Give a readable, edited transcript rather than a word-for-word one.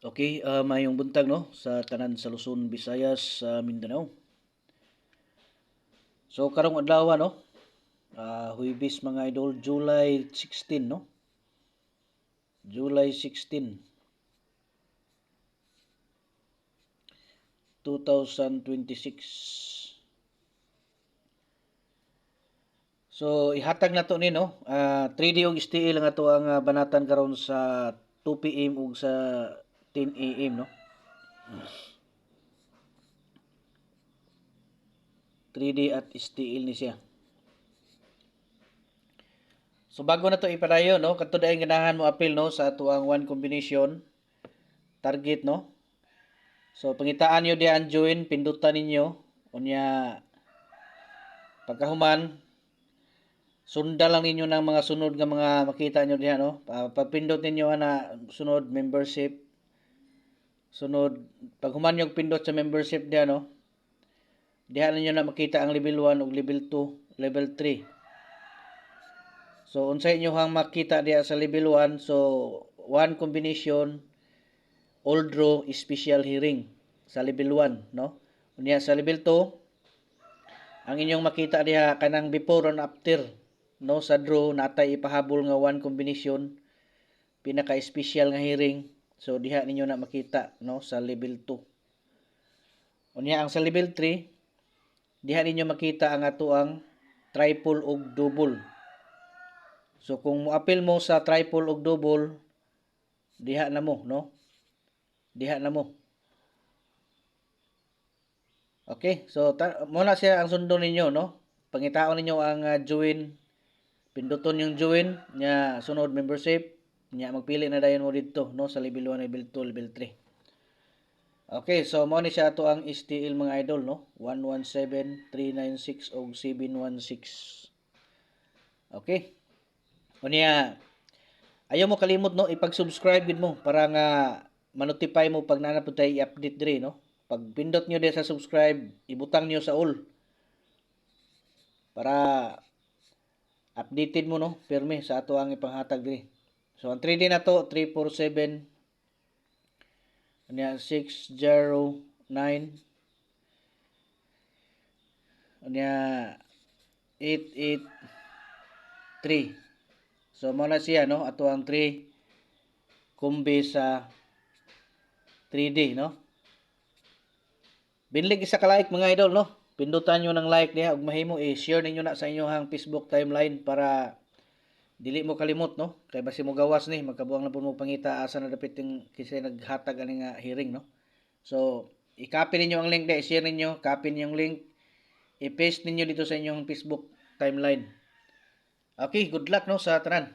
Okay, mayong buntag no sa tanan sa Luzon, Visayas, sa Mindanao. So karong adlaw no, Huwebes mga idol, July 16 no. July 16, 2026. So ihatag na to ni no, 3D og STL nga to ang banatan karon sa 2 PM ug sa 10 AM no. 3D at STL ni siya. So bago na to ipadayon no, kadto dayon ganahan mo appeal no sa atuang one combination target no. So pangitaan nyo diyan join, pindutan ninyo unya pagkahuman sunda lang ninyo ng mga sunod nga mga makita nyo diha no. Pagpindot ninyo na sunod membership, sunod paghuman yung pindot sa membership diha no. Diha ninyo na makita ang level 1 ug level 2, level 3. So unsay inyo hang makita diha sa level 1, so one combination all draw special hearing sa level 1 no. Unya sa level 2 ang inyong makita diha kanang before and after no sa draw natay ipahabol nga one combination pinaka special nga hearing. So diha ninyo na makita no sa level 2. Unya ang sa level 3 diha ninyo makita ang atoang triple ug double. So kung mo-appeal mo sa triple ug double diha na mo no. Diha na mo. Okay, so muna siya ang sundo ninyo no. Pangitaon ninyo ang join, pinduton yung join nya sunod membership nya magpili na dayon mo didto no sa level 1, level 2, level 3. Okay, so mo ni siya ato ang STL mga idol no. 117, 396 ug 716. Okay. Unya ayaw mo kalimot no ipag-subscribe gid mo para nga ma-notify mo pag naa pud tay i-update diri no. Pag pindot nyo din sa subscribe, ibutang nyo sa all para updated mo no, pirmi sa ato ang ipanghatag diri. So ang 3D na to 347 anya 609 anya 883. So mo na siya no, ato ang 3 kumbi sa 3D no. Binlig isa ka like mga idol no. Pindutan nyo ng like diha ug mahimo i-share ninyo na sa inyong Facebook timeline para dili mo kalimot no. Kay basi mo gawas ni magkabuang na pud mo pangita asa na dapit yung kisay naghatag ani nga hearing no. So i-copy ninyo ang link i-share ninyo, copy niyo yung link, i-paste ninyo dito sa inyong Facebook timeline. Okay, good luck no sa tanan.